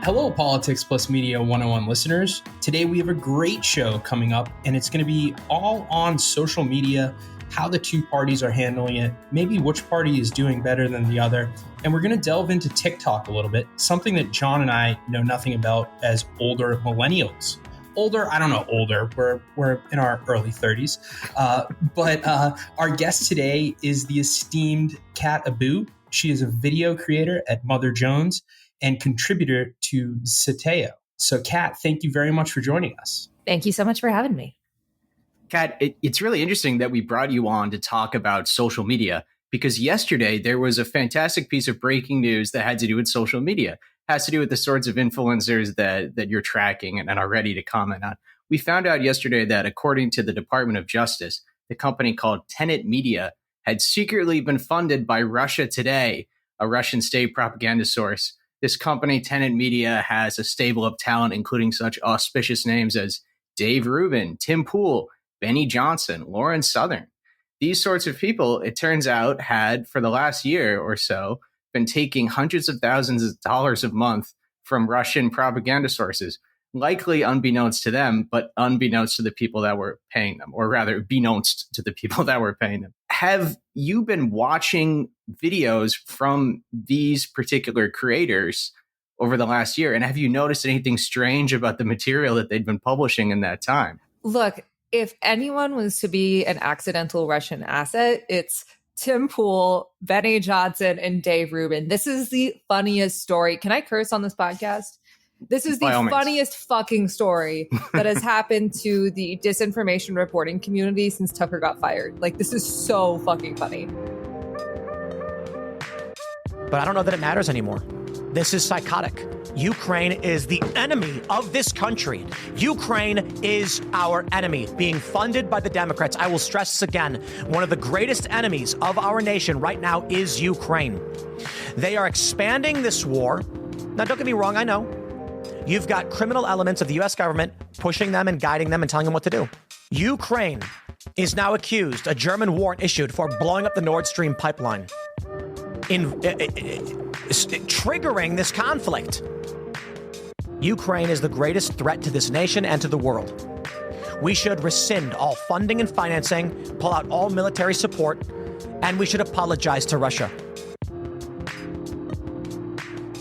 Hello, Politics Plus Media 101 listeners. Today we have a great show coming up, and it's going to be all on social media, how the two parties are handling it, maybe which party is doing better than the other. And we're going to delve into TikTok a little bit, something that John and I know nothing about as older millennials. Older, I don't know, older. We're in our early 30s. But our guest today is the esteemed Kat Abu. She is a video creator at Mother Jones and contributor to Sateo. So, Kat, thank you very much for joining us. Thank you so much for having me. Kat, it's really interesting that we brought you on to talk about social media, because yesterday there was a fantastic piece of breaking news that had to do with social media. It has to do with the sorts of influencers that you're tracking and are ready to comment on. We found out yesterday that according to the Department of Justice, the company called Tenet Media had secretly been funded by Russia Today, a Russian state propaganda source. This company, Tenet Media, has a stable of talent, including such auspicious names as Dave Rubin, Tim Pool, Benny Johnson, Lauren Southern. These sorts of people, it turns out, had, for the last year or so, been taking hundreds of thousands of dollars a month from Russian propaganda sources, likely unbeknownst to them, but unbeknownst to the people that were paying them, or rather, beknownst to the people that were paying them. Have you been watching videos from these particular creators over the last year? And have you noticed anything strange about the material that they'd been publishing in that time? Look, if anyone was to be an accidental Russian asset, it's Tim Pool, Benny Johnson, and Dave Rubin. This is the funniest story. Can I curse on this podcast? This is the funniest fucking story that has happened to the disinformation reporting community since Tucker got fired. Like, this is so fucking funny. But I don't know that it matters anymore. This is psychotic. Ukraine is the enemy of this country. Ukraine is our enemy, being funded by the Democrats. I will stress this again. One of the greatest enemies of our nation right now is Ukraine. They are expanding this war. Now, don't get me wrong, I know. You've got criminal elements of the U.S. government pushing them and guiding them and telling them what to do. Ukraine is now accused, a German warrant issued for blowing up the Nord Stream pipeline, triggering this conflict. Ukraine is the greatest threat to this nation and to the world. We should rescind all funding and financing, pull out all military support, and we should apologize to Russia.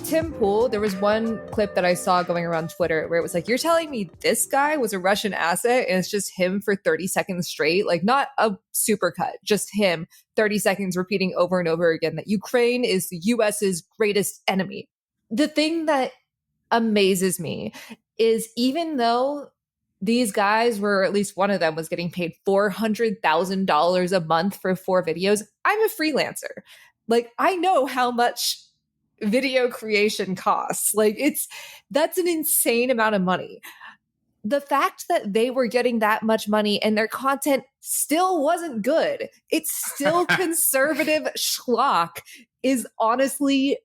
Tim Pool, there was one clip that I saw going around Twitter where it was like, you're telling me this guy was a Russian asset and it's just him for 30 seconds straight, like not a supercut, just him 30 seconds repeating over and over again that Ukraine is the US's greatest enemy. The thing that amazes me is even though these guys were, at least one of them was getting paid $400,000 a month for 4 videos, I'm a freelancer. Like, I know how much video creation costs. Like, that's an insane amount of money. The fact that they were getting that much money and their content still wasn't good, it's still conservative schlock, is honestly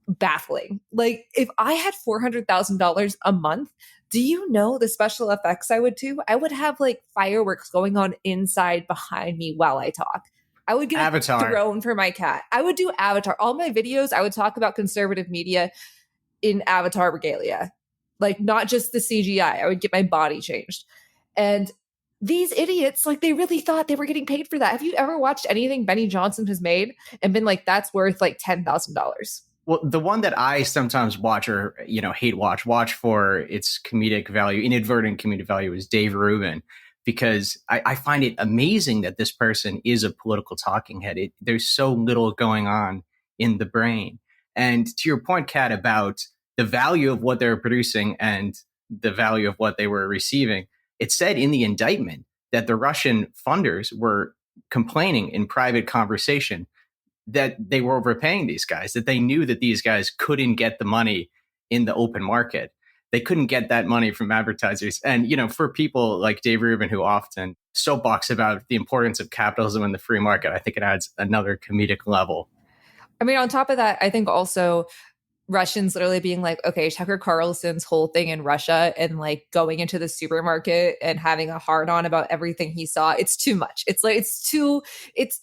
baffling. Like, if I had $400,000 a month, do you know the special effects I would do? I would have like fireworks going on inside behind me while I talk. I would get Avatar. A throne for my cat. I would do Avatar. All my videos, I would talk about conservative media in Avatar regalia. Like, not just the CGI. I would get my body changed. And these idiots, like, they really thought they were getting paid for that. Have you ever watched anything Benny Johnson has made and been like, that's worth like $10,000? Well, the one that I sometimes watch or, hate watch for its comedic value, inadvertent comedic value, is Dave Rubin. Because I find it amazing that this person is a political talking head. There's so little going on in the brain. And to your point, Kat, about the value of what they were producing and the value of what they were receiving, it said in the indictment that the Russian funders were complaining in private conversation that they were overpaying these guys, that they knew that these guys couldn't get the money in the open market. They couldn't get that money from advertisers. And, for people like Dave Rubin, who often soapbox about the importance of capitalism and the free market, I think it adds another comedic level. I mean, on top of that, I think also Russians literally being like, okay, Tucker Carlson's whole thing in Russia and like going into the supermarket and having a hard on about everything he saw. It's too much. It's like, it's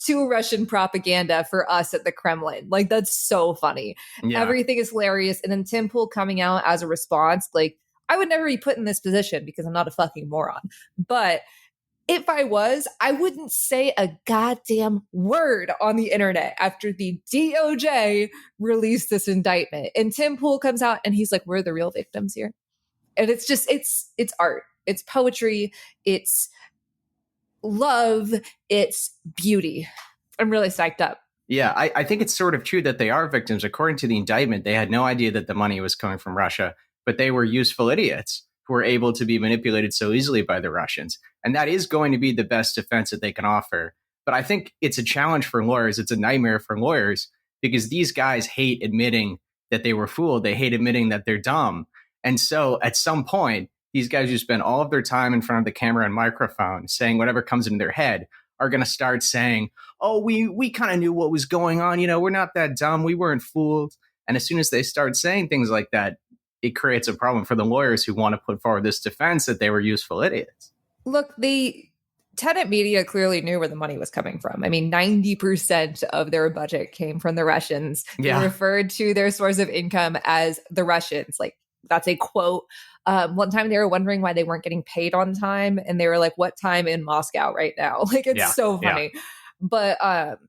too Russian propaganda for us at the Kremlin. Like, that's so funny. Yeah. Everything is hilarious. And then Tim Pool coming out as a response, like, I would never be put in this position because I'm not a fucking moron. But if I was, I wouldn't say a goddamn word on the internet after the DOJ released this indictment. And Tim Pool comes out and he's like, we're the real victims here. And it's just, it's art. It's poetry. It's love. It's beauty. I'm really psyched up. Yeah, I think it's sort of true that they are victims. According to the indictment, they had no idea that the money was coming from Russia, but they were useful idiots who were able to be manipulated so easily by the Russians. And that is going to be the best defense that they can offer. But I think it's a challenge for lawyers. It's a nightmare for lawyers because these guys hate admitting that they were fooled. They hate admitting that they're dumb. And so at some point, these guys who spend all of their time in front of the camera and microphone saying whatever comes into their head are going to start saying, oh, we kind of knew what was going on. You know, we're not that dumb. We weren't fooled. And as soon as they start saying things like that, it creates a problem for the lawyers who want to put forward this defense that they were useful idiots. Look, the Tenet Media clearly knew where the money was coming from. I mean, 90% of their budget came from the Russians. Yeah. They referred to their source of income as the Russians. Like, that's a quote. One time they were wondering why they weren't getting paid on time. And they were like, what time in Moscow right now? Like, it's so funny. Yeah. But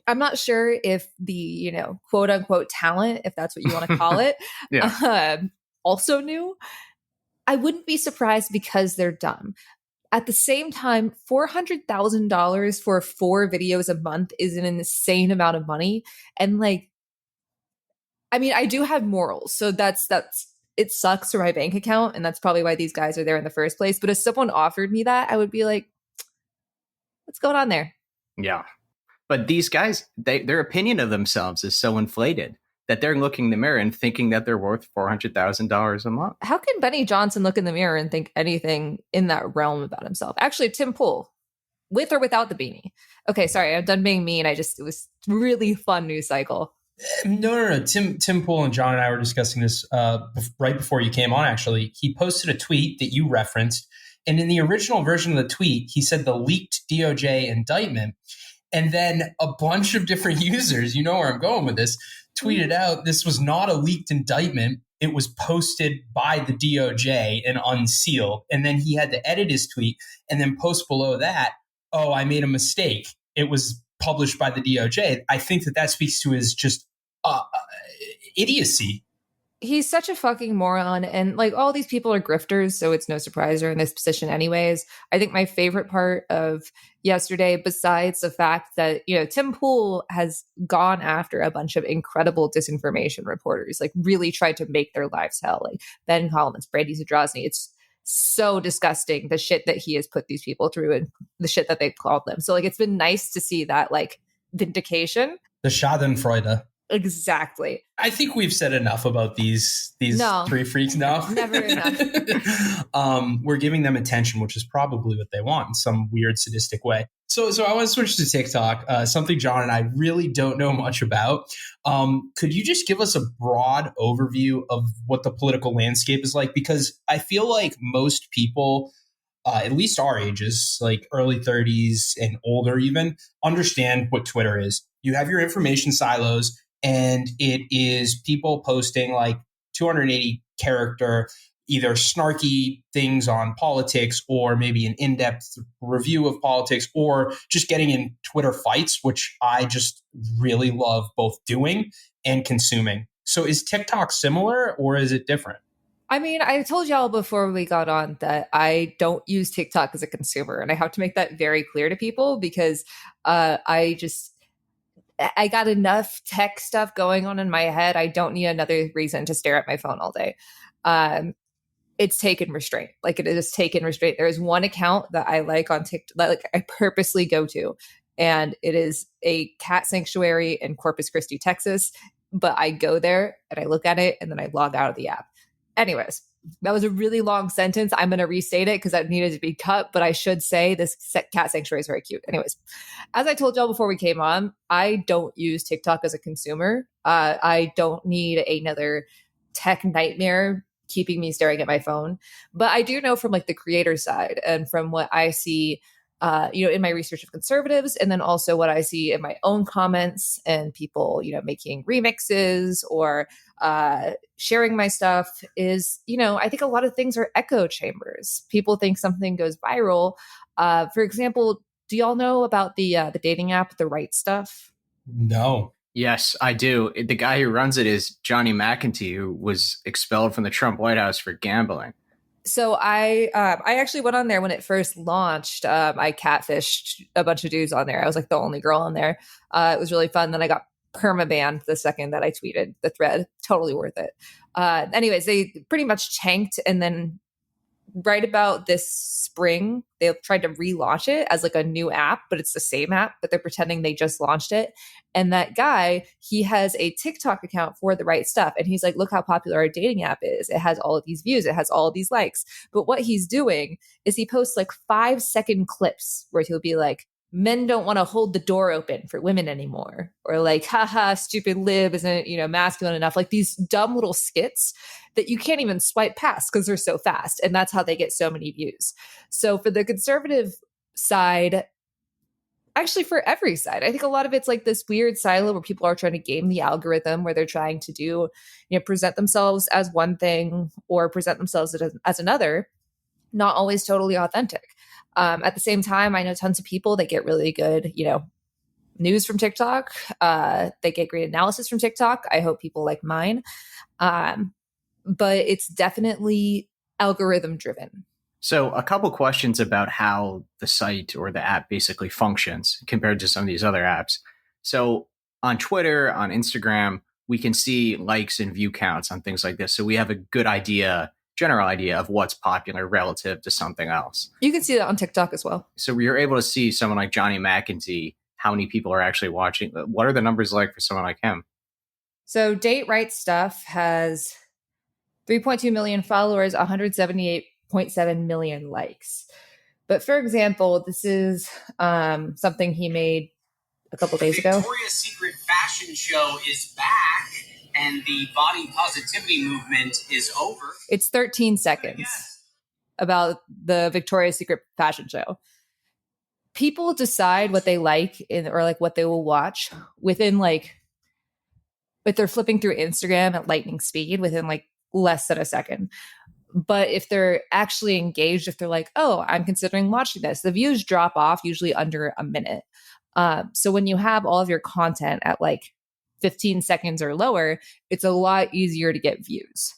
I'm not sure if the, quote unquote talent, if that's what you want to call it, also knew. I wouldn't be surprised because they're dumb. At the same time, $400,000 for 4 videos a month is an insane amount of money. And like, I mean, I do have morals. So that's it sucks for my bank account. And that's probably why these guys are there in the first place. But if someone offered me that, I would be like, what's going on there? Yeah. But these guys, their opinion of themselves is so inflated that they're looking in the mirror and thinking that they're worth $400,000 a month. How can Benny Johnson look in the mirror and think anything in that realm about himself? Actually, Tim Pool, with or without the beanie. Okay, sorry, I'm done being mean. It was really fun news cycle. No. Tim Pool and John and I were discussing this right before you came on, actually. He posted a tweet that you referenced. And in the original version of the tweet, he said the leaked DOJ indictment. And then a bunch of different users, you know where I'm going with this, tweeted out this was not a leaked indictment. It was posted by the DOJ and unsealed. And then he had to edit his tweet and then post below that, oh, I made a mistake. It was published by the DOJ. I think that speaks to his just idiocy. He's such a fucking moron. And like, all these people are grifters, so it's no surprise they're in this position anyways. I think my favorite part of yesterday, besides the fact that, Tim Pool has gone after a bunch of incredible disinformation reporters, like really tried to make their lives hell, like Ben Collins, Brady Zadrozny. It's so disgusting, the shit that he has put these people through and the shit that they've called them. So like, it's been nice to see that like vindication. The Schadenfreude. Exactly. I think we've said enough about these three freaks now. Never enough. We're giving them attention, which is probably what they want in some weird sadistic way. So I want to switch to TikTok, something John and I really don't know much about. Could you just give us a broad overview of what the political landscape is like? Because I feel like most people, at least our ages, like early 30s and older even, understand what Twitter is. You have your information silos, and it is people posting like 280 character, either snarky things on politics or maybe an in-depth review of politics or just getting in Twitter fights, which I just really love both doing and consuming. So is TikTok similar or is it different? I mean, I told y'all before we got on that I don't use TikTok as a consumer, and I have to make that very clear to people because I got enough tech stuff going on in my head. I don't need another reason to stare at my phone all day. It's taken restraint. Like, it is taken restraint. There is one account that I like on TikTok that like I purposely go to, and it is a cat sanctuary in Corpus Christi, Texas. But I go there and I look at it and then I log out of the app. Anyways, That was a really long sentence. I'm going to restate it because that needed to be cut. But I should say this cat sanctuary is very cute. Anyways, as I told y'all before we came on, I don't use TikTok as a consumer. I don't need another tech nightmare keeping me staring at my phone. But I do know from like the creator side and from what I see, in my research of conservatives, and then also what I see in my own comments and people, making remixes or sharing my stuff is, I think a lot of things are echo chambers. People think something goes viral. For example, do y'all know about the dating app, The Right Stuff? No. Yes, I do. The guy who runs it is Johnny McEntee, who was expelled from the Trump White House for gambling. So I actually went on there when it first launched. I catfished a bunch of dudes on there. I was like the only girl on there. It was really fun. Then I got perma-banned the second that I tweeted the thread. Totally worth it. Anyways, they pretty much tanked, and then right about this spring, they tried to relaunch it as like a new app, but it's the same app, but they're pretending they just launched it. And that guy, he has a TikTok account for The Right Stuff. And he's like, look how popular our dating app is. It has all of these views. It has all of these likes. But what he's doing is he posts like 5-second clips where he'll be like, men don't want to hold the door open for women anymore. Or like, haha, stupid lib isn't, masculine enough. Like these dumb little skits that you can't even swipe past because they're so fast. And that's how they get so many views. So for the conservative side, actually for every side, I think a lot of it's like this weird silo where people are trying to game the algorithm, where they're trying to do, present themselves as one thing or present themselves as another, not always totally authentic. At the same time, I know tons of people that get really good, news from TikTok. They get great analysis from TikTok. I hope people like mine. But it's definitely algorithm driven. So a couple questions about how the site or the app basically functions compared to some of these other apps. So on Twitter, on Instagram, we can see likes and view counts on things like this. So we have a good general idea of what's popular relative to something else. You can see that on TikTok as well. So you're able to see someone like Johnny McEntee, how many people are actually watching. What are the numbers like for someone like him? So Date Right Stuff has 3.2 million followers, 178.7 million likes. But for example, this is something he made a couple days ago. Victoria's Secret fashion show is back, and the body positivity movement is over. It's 13 seconds about the Victoria's Secret fashion show. People decide what they like or like what they will watch within like, if they're flipping through Instagram at lightning speed within like less than a second. But if they're actually engaged, if they're like, oh, I'm considering watching this, the views drop off usually under a minute. So when you have all of your content at like 15 seconds or lower, it's a lot easier to get views.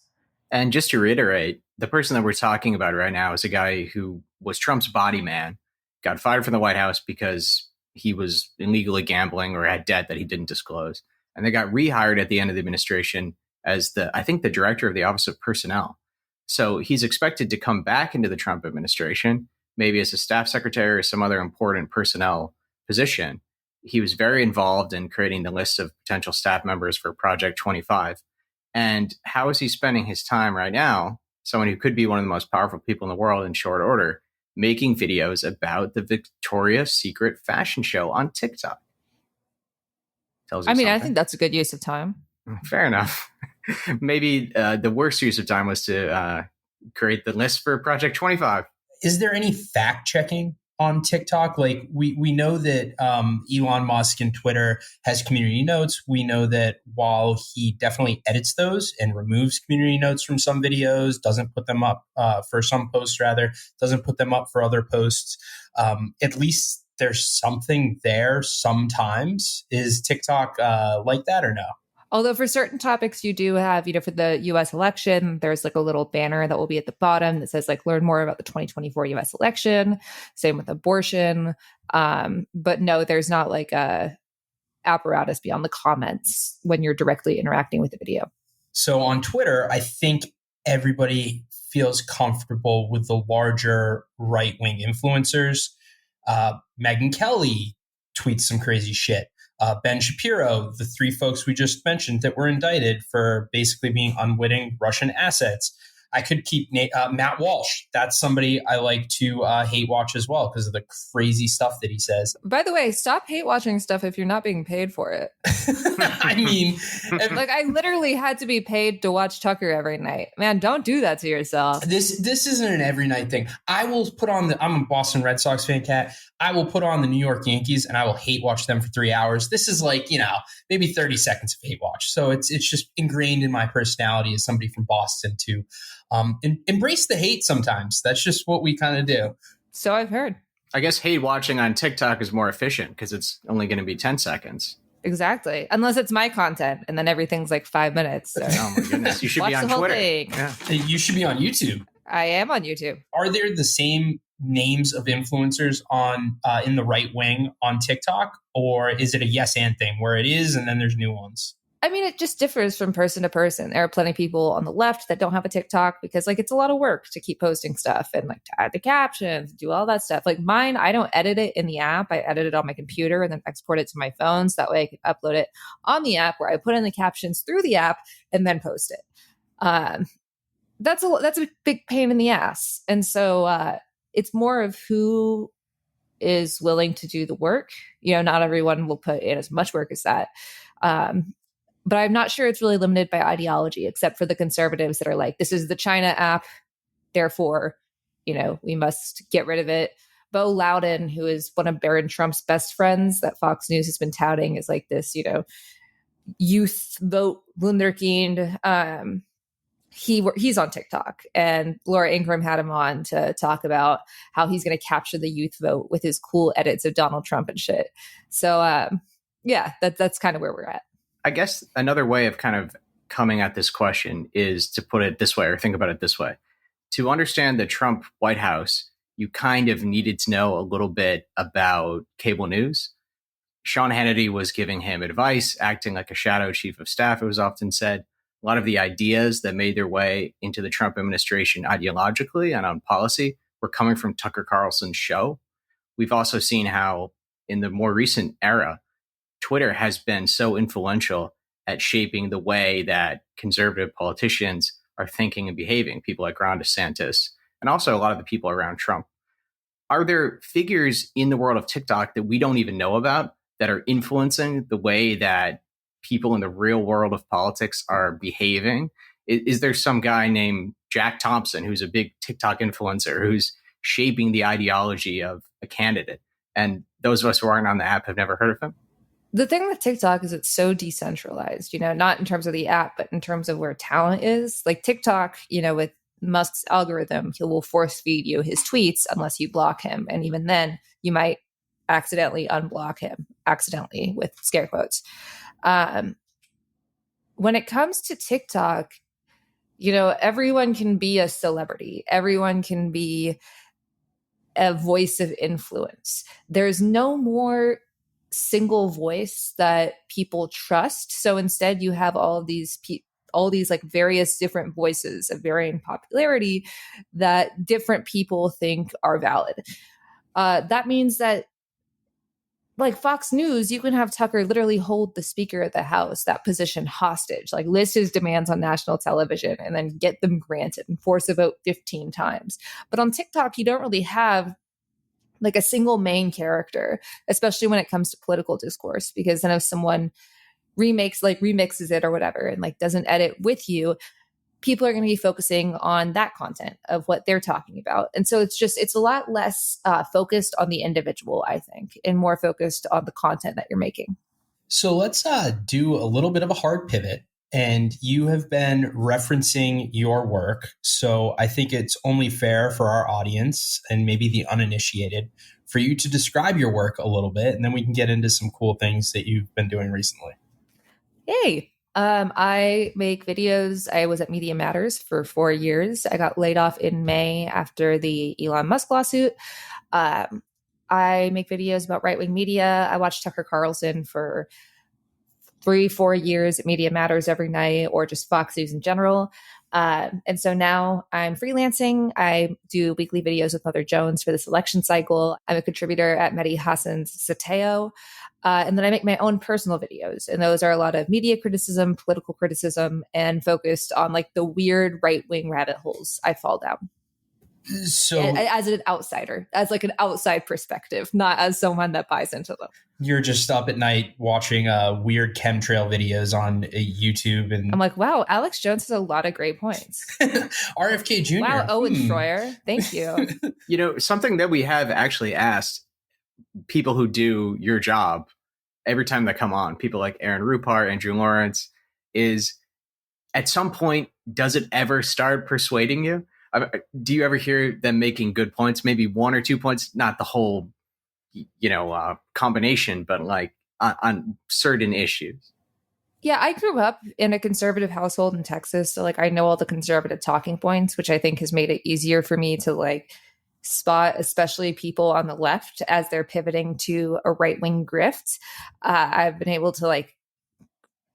And just to reiterate, the person that we're talking about right now is a guy who was Trump's body man, got fired from the White House because he was illegally gambling or had debt that he didn't disclose. And they got rehired at the end of the administration as the director of the Office of Personnel. So he's expected to come back into the Trump administration, maybe as a staff secretary or some other important personnel position. He was very involved in creating the list of potential staff members for Project 25. And how is he spending his time right now? Someone who could be one of the most powerful people in the world in short order, making videos about the Victoria's Secret fashion show on TikTok. I think that's a good use of time. Fair enough. Maybe the worst use of time was to create the list for Project 25. Is there any fact checking on TikTok? Like we know that Elon Musk and Twitter has community notes. We know that while he definitely edits those and removes community notes from some videos, doesn't put them up for some posts, doesn't put them up for other posts. At least there's something there sometimes. Is TikTok like that or no? Although for certain topics you do have, for the US election, there's like a little banner that will be at the bottom that says like, learn more about the 2024 US election. Same with abortion. But no, there's not like a apparatus beyond the comments when you're directly interacting with the video. So on Twitter, I think everybody feels comfortable with the larger right-wing influencers. Megyn Kelly tweets some crazy shit. Ben Shapiro, the three folks we just mentioned that were indicted for basically being unwitting Russian assets. I could keep Matt Walsh. That's somebody I like to hate watch as well because of the crazy stuff that he says. By the way, stop hate watching stuff if you're not being paid for it. I mean, like I literally had to be paid to watch Tucker every night. Man, don't do that to yourself. This isn't an every night thing. I will put on I'm a Boston Red Sox fan, Kat. I will put on the New York Yankees and I will hate watch them for 3 hours. This is like, maybe 30 seconds of hate watch. So it's just ingrained in my personality as somebody from Boston to embrace the hate sometimes. That's just what we kind of do. So I've heard. I guess hate watching on TikTok is more efficient because it's only going to be 10 seconds. Exactly. Unless it's my content and then everything's like 5 minutes. So. Oh my goodness. You should be on Twitter. Yeah. You should be on YouTube. I am on YouTube. Are there the same names of influencers on in the right wing on TikTok, or is it a yes and thing where it is and then there's new ones? I mean, it just differs from person to person. There are plenty of people on the left that don't have a TikTok because like it's a lot of work to keep posting stuff and like to add the captions, do all that stuff. Like mine, I don't edit it in the app. I edit it on my computer and then export it to my phone. So that way I can upload it on the app where I put in the captions through the app and then post it. That's a big pain in the ass. And so it's more of who is willing to do the work. Not everyone will put in as much work as that. But I'm not sure it's really limited by ideology, except for the conservatives that are like, this is the China app. Therefore, we must get rid of it. Bo Loudon, who is one of Barron Trump's best friends that Fox News has been touting, is like this, youth vote wunderkind. He's on TikTok, and Laura Ingraham had him on to talk about how he's going to capture the youth vote with his cool edits of Donald Trump and shit. So, that's kind of where we're at. I guess another way of kind of coming at this question is to put it this way, or think about it this way. To understand the Trump White House, you kind of needed to know a little bit about cable news. Sean Hannity was giving him advice, acting like a shadow chief of staff, it was often said. A lot of the ideas that made their way into the Trump administration ideologically and on policy were coming from Tucker Carlson's show. We've also seen how in the more recent era, Twitter has been so influential at shaping the way that conservative politicians are thinking and behaving, people like Ron DeSantis, and also a lot of the people around Trump. Are there figures in the world of TikTok that we don't even know about that are influencing the way that people in the real world of politics are behaving? Is there some guy named Jack Thompson who's a big TikTok influencer who's shaping the ideology of a candidate? And those of us who aren't on the app have never heard of him? The thing with TikTok is it's so decentralized, not in terms of the app, but in terms of where talent is. Like TikTok, with Musk's algorithm, he will force feed you his tweets unless you block him. And even then, you might accidentally unblock him, accidentally with scare quotes. When it comes to TikTok, everyone can be a celebrity. Everyone can be a voice of influence. There's no more single voice that people trust. So instead you have all these like various different voices of varying popularity that different people think are valid. That means that like Fox News, you can have Tucker literally hold the Speaker of the House, that position, hostage, like list his demands on national television and then get them granted and force a vote 15 times. But on TikTok, you don't really have like a single main character, especially when it comes to political discourse, because then if someone remixes it or whatever and like doesn't edit with you, people are going to be focusing on that content of what they're talking about. And so it's a lot less focused on the individual, I think, and more focused on the content that you're making. So let's do a little bit of a hard pivot. And you have been referencing your work. So I think it's only fair for our audience and maybe the uninitiated for you to describe your work a little bit. And then we can get into some cool things that you've been doing recently. Hey, I make videos. I was at Media Matters for 4 years. I got laid off in May after the Elon Musk lawsuit. I make videos about right-wing media. I watch Tucker Carlson for 3-4 years at Media Matters every night, or just Fox News in general. And so now I'm freelancing. I do weekly videos with Mother Jones for this election cycle. I'm a contributor at Mehdi Hassan's Sateo. And then I make my own personal videos. And those are a lot of media criticism, political criticism, and focused on like the weird right-wing rabbit holes I fall down. So as an outsider, as like an outside perspective, not as someone that buys into them. You're just up at night watching weird chemtrail videos on YouTube, and I'm like, wow, Alex Jones has a lot of great points. RFK Jr. Wow, Owen Schroyer, thank you. You know, something that we have actually asked people who do your job every time they come on, people like Aaron Rupar, Andrew Lawrence, is at some point, does it ever start persuading you? Do you ever hear them making good points? Maybe 1 or 2 points, not the whole, combination, but like on certain issues. Yeah, I grew up in a conservative household in Texas. So like I know all the conservative talking points, which I think has made it easier for me to like spot, especially people on the left as they're pivoting to a right-wing grift. I've been able to I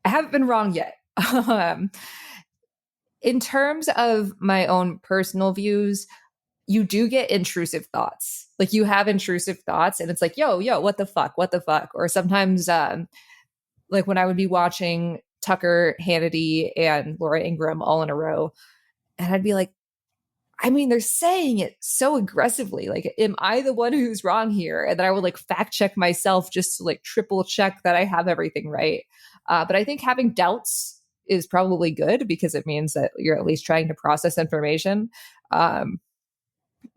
haven't been wrong yet. In terms of my own personal views, you do get intrusive thoughts. Like you have intrusive thoughts and it's like, yo, what the fuck? Or sometimes like when I would be watching Tucker, Hannity, and Laura Ingraham all in a row, and I'd be like, I mean, they're saying it so aggressively. Like, am I the one who's wrong here? And then I would like fact check myself just to like triple check that I have everything right. But I think having doubts is probably good because it means that you're at least trying to process information.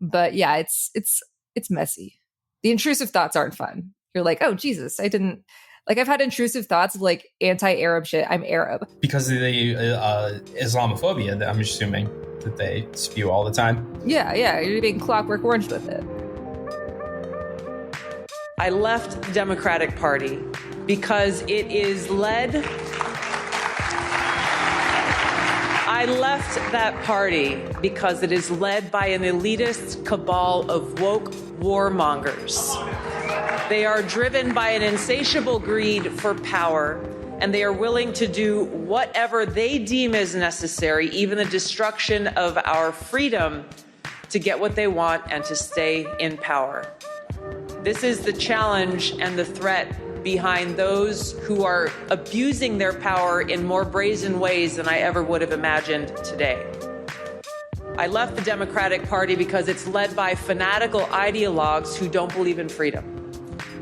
But yeah, it's messy. The intrusive thoughts aren't fun. You're like, oh Jesus, I didn't like. I've had intrusive thoughts of like anti-Arab shit. I'm Arab because of the Islamophobia that I'm assuming that they spew all the time. Yeah, you're being Clockwork Orange with it. I left the Democratic Party because it is led. I left that party because it is led by an elitist cabal of woke warmongers. They are driven by an insatiable greed for power, and they are willing to do whatever they deem is necessary, even the destruction of our freedom, to get what they want and to stay in power. This is the challenge and the threat behind those who are abusing their power in more brazen ways than I ever would have imagined today. I left the Democratic Party because it's led by fanatical ideologues who don't believe in freedom.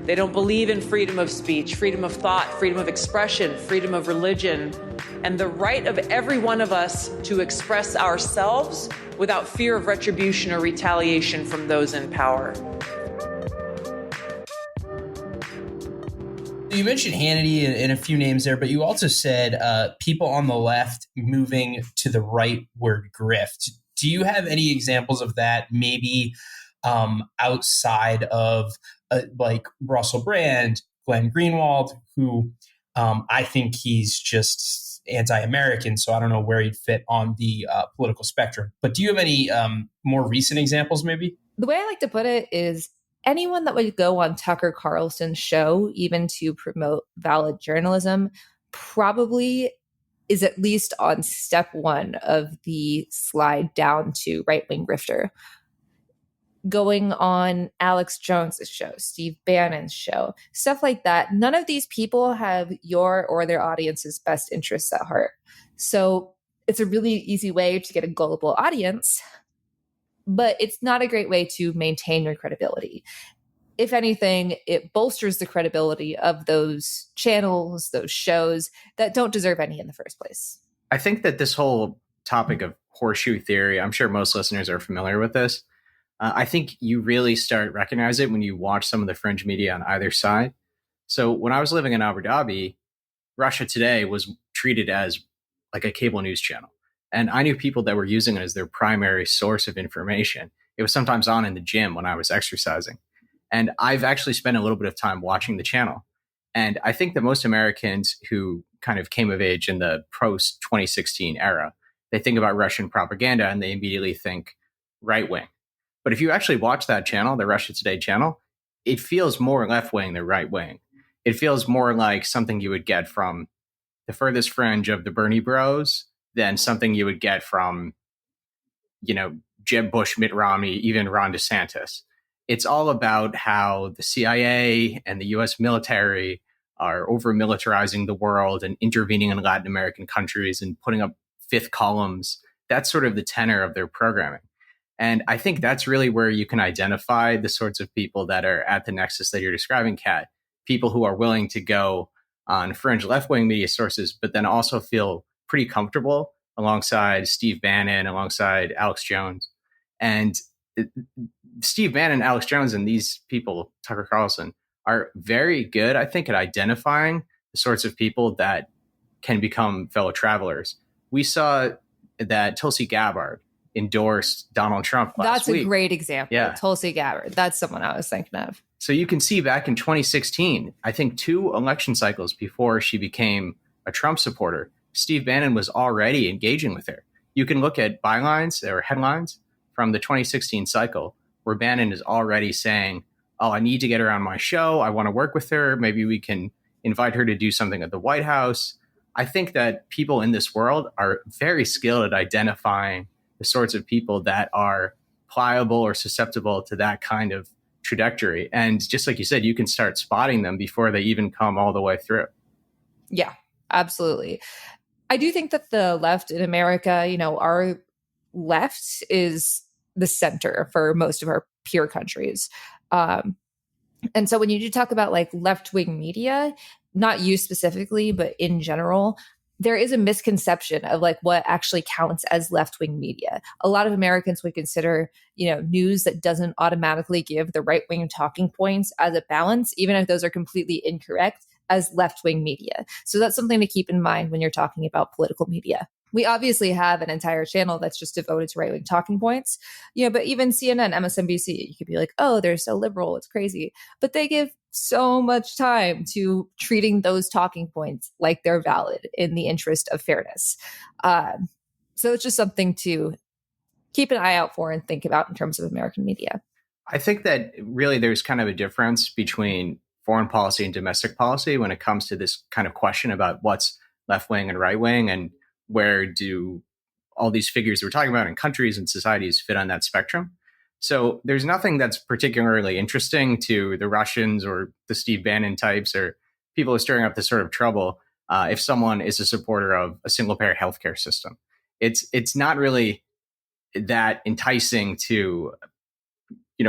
They don't believe in freedom of speech, freedom of thought, freedom of expression, freedom of religion, and the right of every one of us to express ourselves without fear of retribution or retaliation from those in power. You mentioned Hannity and a few names there, but you also said people on the left moving to the right were grift. Do you have any examples of that, maybe outside of like Russell Brand, Glenn Greenwald, who I think he's just anti-American, so I don't know where he'd fit on the political spectrum. But do you have any more recent examples, maybe? The way I like to put it is anyone that would go on Tucker Carlson's show, even to promote valid journalism, probably is at least on step one of the slide down to right-wing grifter. Going on Alex Jones's show, Steve Bannon's show, stuff like that. None of these people have your or their audience's best interests at heart. So it's a really easy way to get a gullible audience, but it's not a great way to maintain your credibility. If anything, it bolsters the credibility of those channels, those shows that don't deserve any in the first place. I think that this whole topic of horseshoe theory, I'm sure most listeners are familiar with this. I think you really start recognize it when you watch some of the fringe media on either side. So when I was living in Abu Dhabi, Russia Today was treated as like a cable news channel. And I knew people that were using it as their primary source of information. It was sometimes on in the gym when I was exercising. And I've actually spent a little bit of time watching the channel. And I think that most Americans who kind of came of age in the post-2016 era, they think about Russian propaganda and they immediately think right wing. But if you actually watch that channel, the Russia Today channel, it feels more left wing than right wing. It feels more like something you would get from the furthest fringe of the Bernie bros than something you would get from, Jeb Bush, Mitt Romney, even Ron DeSantis. It's all about how the CIA and the US military are over-militarizing the world and intervening in Latin American countries and putting up fifth columns. That's sort of the tenor of their programming. And I think that's really where you can identify the sorts of people that are at the nexus that you're describing, Kat. People who are willing to go on fringe left-wing media sources, but then also feel pretty comfortable alongside Steve Bannon, alongside Alex Jones. And Steve Bannon, Alex Jones, and these people, Tucker Carlson, are very good, I think, at identifying the sorts of people that can become fellow travelers. We saw that Tulsi Gabbard endorsed Donald Trump last week. That's a great example. Yeah. Tulsi Gabbard. That's someone I was thinking of. So you can see back in 2016, I think 2 election cycles before she became a Trump supporter, Steve Bannon was already engaging with her. You can look at bylines or headlines from the 2016 cycle where Bannon is already saying, oh, I need to get her on my show. I want to work with her. Maybe we can invite her to do something at the White House. I think that people in this world are very skilled at identifying the sorts of people that are pliable or susceptible to that kind of trajectory. And just like you said, you can start spotting them before they even come all the way through. Yeah, absolutely. I do think that the left in America, our left is the center for most of our peer countries. And so when you do talk about like left-wing media, not you specifically, but in general, there is a misconception of like what actually counts as left-wing media. A lot of Americans would consider, news that doesn't automatically give the right-wing talking points as a balance, even if those are completely incorrect, as left-wing media. So that's something to keep in mind when you're talking about political media. We obviously have an entire channel that's just devoted to right-wing talking points, but even CNN, MSNBC, you could be like, oh, they're so liberal, it's crazy. But they give so much time to treating those talking points like they're valid in the interest of fairness. So it's just something to keep an eye out for and think about in terms of American media. I think that really there's kind of a difference between foreign policy and domestic policy when it comes to this kind of question about what's left-wing and right-wing and where do all these figures we're talking about in countries and societies fit on that spectrum. So there's nothing that's particularly interesting to the Russians or the Steve Bannon types or people who are stirring up this sort of trouble if someone is a supporter of a single-payer healthcare system. It's not really that enticing to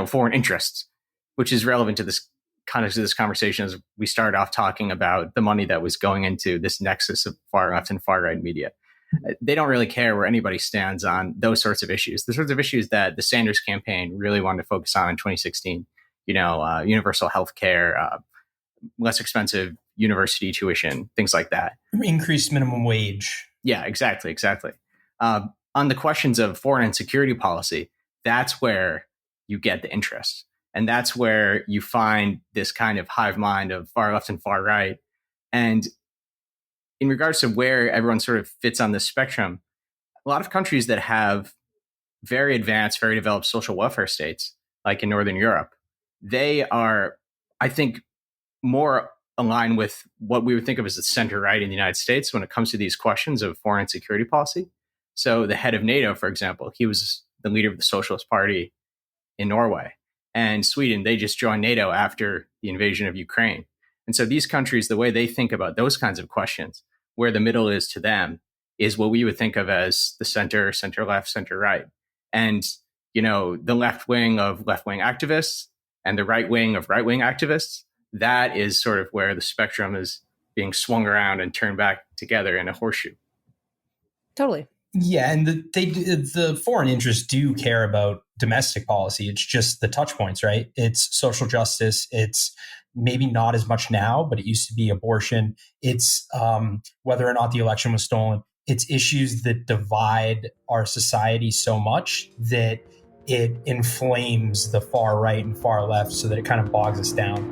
foreign interests, which is relevant to this conversation as we started off talking about the money that was going into this nexus of far left and far right media. They don't really care where anybody stands on those sorts of issues, the sorts of issues that the Sanders campaign really wanted to focus on in 2016, universal health care, less expensive university tuition, things like that. Increased minimum wage. Yeah, exactly. On the questions of foreign and security policy, that's where you get the interest. And that's where you find this kind of hive mind of far left and far right. And in regards to where everyone sort of fits on this spectrum, a lot of countries that have very advanced, very developed social welfare states, like in Northern Europe, they are, I think, more aligned with what we would think of as the center right in the United States when it comes to these questions of foreign and security policy. So the head of NATO, for example, he was the leader of the Socialist Party in Norway. And Sweden, they just joined NATO after the invasion of Ukraine. And so these countries, the way they think about those kinds of questions, where the middle is to them, is what we would think of as the center, center left, center right. And, the left wing of left wing activists and the right wing of right wing activists, that is sort of where the spectrum is being swung around and turned back together in a horseshoe. Totally. Yeah, and the foreign interests do care about domestic policy. It's just the touch points, right? It's social justice. It's maybe not as much now, but it used to be abortion. It's whether or not the election was stolen. It's issues that divide our society so much that it inflames the far right and far left so that it kind of bogs us down.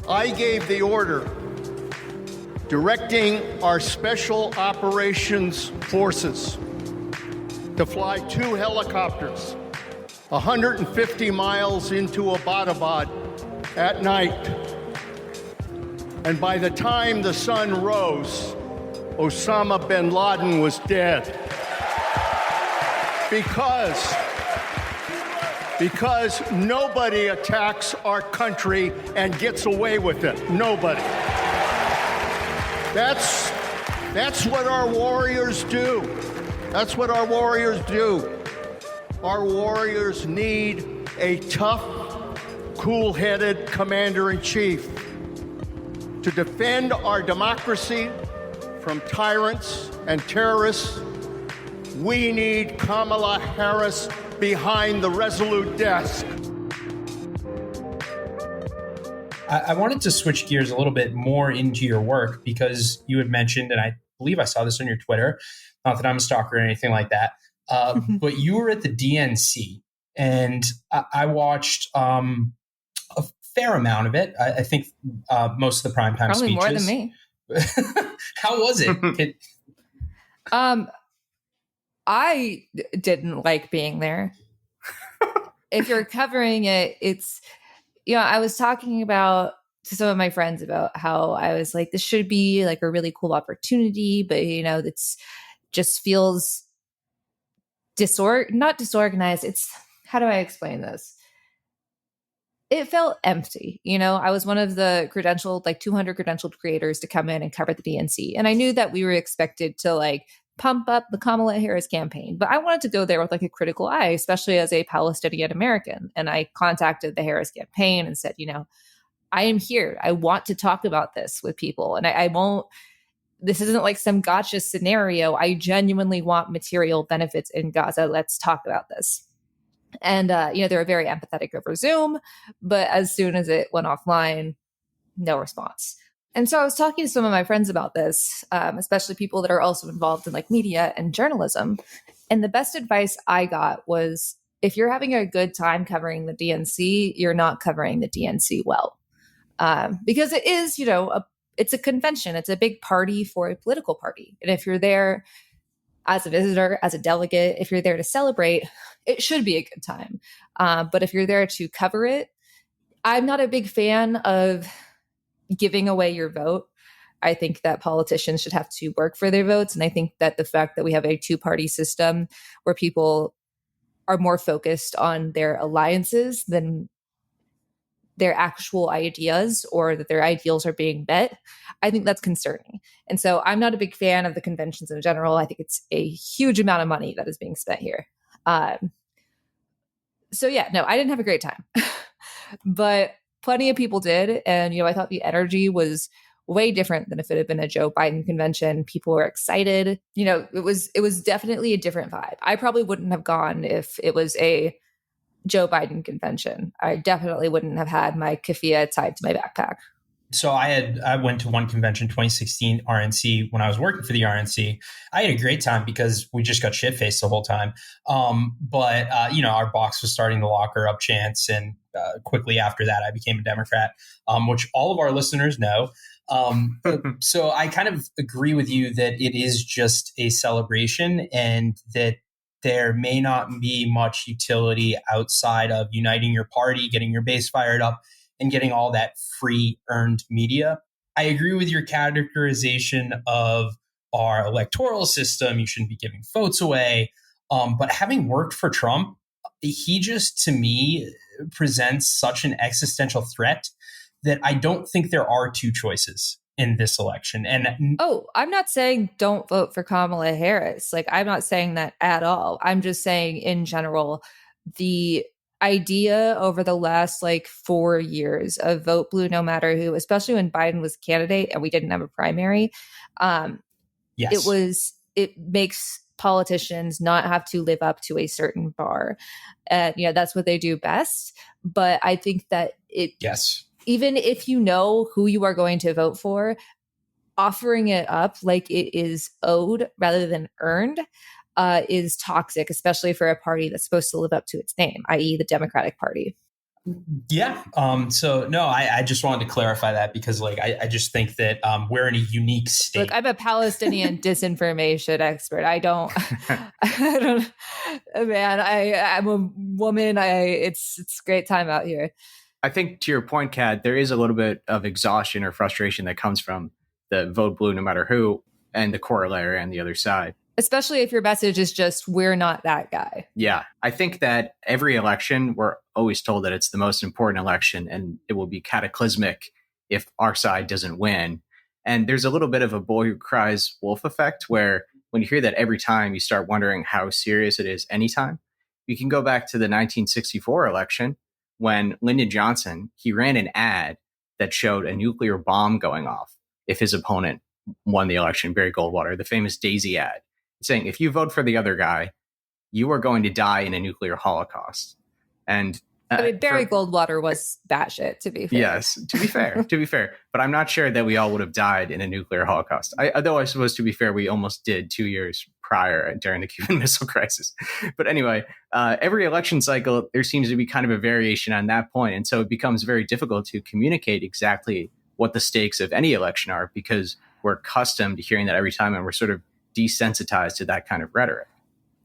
I gave the order directing our special operations forces to fly 2 helicopters 150 miles into Abbottabad at night. And by the time the sun rose, Osama bin Laden was dead. Because Because nobody attacks our country and gets away with it. Nobody. That's what our warriors do. That's what our warriors do. Our warriors need a tough, cool-headed commander-in-chief to defend our democracy from tyrants and terrorists. We need Kamala Harris behind the resolute desk. I wanted to switch gears a little bit more into your work because you had mentioned, and I believe I saw this on your Twitter, not that I'm a stalker or anything like that, but you were at the DNC, and I watched a fair amount of it. I think most of the primetime Probably speeches. more than me. How was it? I didn't like being there. If you're covering it, it's, I was talking to some of my friends about how I was like, this should be like a really cool opportunity, but it's just feels not disorganized. It's, how do I explain this? It felt empty. I was one of the 200 credentialed creators to come in and cover the DNC. And I knew that we were expected to pump up the Kamala Harris campaign, but I wanted to go there with a critical eye, especially as a Palestinian American. And I contacted the Harris campaign and said, I am here. I want to talk about this with people. And I won't, this isn't like some gotcha scenario. I genuinely want material benefits in Gaza. Let's talk about this. And, they were very empathetic over Zoom, but as soon as it went offline, no response. And so I was talking to some of my friends about this, especially people that are also involved in media and journalism. And the best advice I got was, if you're having a good time covering the DNC, you're not covering the DNC well. Because it is, it's a convention. It's a big party for a political party. And if you're there as a visitor, as a delegate, if you're there to celebrate, it should be a good time. But if you're there to cover it, I'm not a big fan of giving away your vote. I think that politicians should have to work for their votes. And I think that the fact that we have a two-party system where people are more focused on their alliances than their actual ideas, or that their ideals are being met, I think that's concerning. And so I'm not a big fan of the conventions in general. I think it's a huge amount of money that is being spent here. So yeah, no, I didn't have a great time, but plenty of people did. And, I thought the energy was way different than if it had been a Joe Biden convention. People were excited. It was definitely a different vibe. I probably wouldn't have gone if it was a Joe Biden convention. I definitely wouldn't have had my keffiyeh tied to my backpack. So I went to one convention, 2016 RNC, when I was working for the RNC. I had a great time because we just got shit-faced the whole time. But our box was starting to lock her up chance. And quickly after that, I became a Democrat, which all of our listeners know. So I kind of agree with you that it is just a celebration, and that there may not be much utility outside of uniting your party, getting your base fired up, and getting all that free earned media. I agree with your characterization of our electoral system. You shouldn't be giving votes away. But having worked for Trump, he just, to me, presents such an existential threat that I don't think there are two choices in this election. And I'm not saying don't vote for Kamala Harris. I'm not saying that at all. I'm just saying in general, the idea over the last 4 years of vote blue no matter who, especially when Biden was candidate and we didn't have a primary, yes. it makes politicians not have to live up to a certain bar. And that's what they do best. But I think that even if you know who you are going to vote for, offering it up like it is owed rather than earned is toxic, especially for a party that's supposed to live up to its name, i.e. the Democratic Party. Yeah. So no, I just wanted to clarify that because I just think that we're in a unique state. Look, I'm a Palestinian disinformation expert. I'm a woman. It's a great time out here. I think to your point, Kat, there is a little bit of exhaustion or frustration that comes from the vote blue no matter who and the corollary on the other side. Especially if your message is just, we're not that guy. Yeah. I think that every election, we're always told that it's the most important election and it will be cataclysmic if our side doesn't win. And there's a little bit of a boy who cries wolf effect where when you hear that every time, you start wondering how serious it is anytime. You can go back to the 1964 election when Lyndon Johnson, he ran an ad that showed a nuclear bomb going off if his opponent won the election, Barry Goldwater, the famous Daisy ad, saying, if you vote for the other guy, you are going to die in a nuclear holocaust. And Barry Goldwater was batshit, to be fair. Yes, to be fair. But I'm not sure that we all would have died in a nuclear holocaust. Although I suppose, to be fair, we almost did 2 years prior during the Cuban Missile Crisis. But anyway, every election cycle, there seems to be kind of a variation on that point. And so it becomes very difficult to communicate exactly what the stakes of any election are because we're accustomed to hearing that every time and we're sort of desensitized to that kind of rhetoric.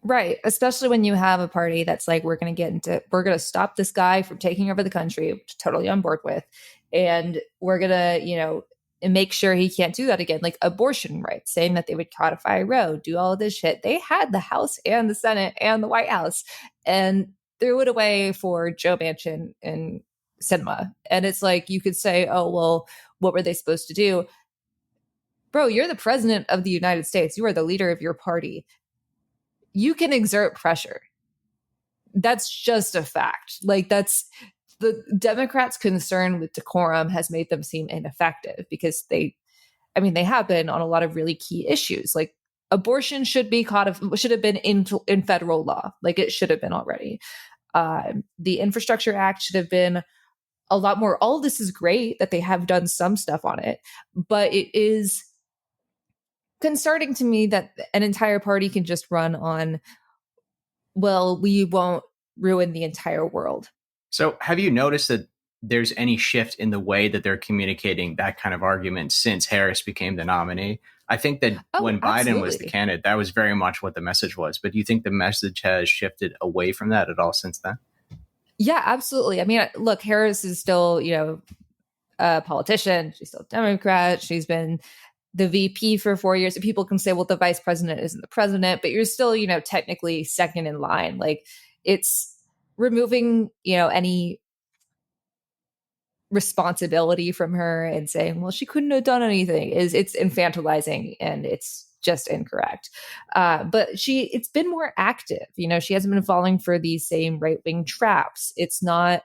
Right. Especially when you have a party that's like, we're going to stop this guy from taking over the country, which I'm totally on board with. And we're going to, make sure he can't do that again. Like abortion rights, saying that they would codify Roe, do all of this shit. They had the House and the Senate and the White House and threw it away for Joe Manchin and Sinema. And it's like, you could say, oh, well, what were they supposed to do? Bro, you're the president of the United States. You are the leader of your party. You can exert pressure. That's just a fact. Like that's the Democrats' concern with decorum has made them seem ineffective because they have been on a lot of really key issues. Like abortion should have been in federal law. Like it should have been already. The Infrastructure Act should have been a lot more. All of this is great that they have done some stuff on it, but it is concerning to me that an entire party can just run on, well, we won't ruin the entire world. So have you noticed that there's any shift in the way that they're communicating that kind of argument since Harris became the nominee? I think that when Biden was the candidate, that was very much what the message was. But do you think the message has shifted away from that at all since then? Yeah, absolutely. I mean, look, Harris is still, a politician. She's still a Democrat. She's been the VP for 4 years. People can say, well, the vice president isn't the president, but you're still, technically second in line. Like it's removing, any responsibility from her and saying, well, she couldn't have done anything it's infantilizing and it's just incorrect. But it's been more active. She hasn't been falling for these same right-wing traps. It's not,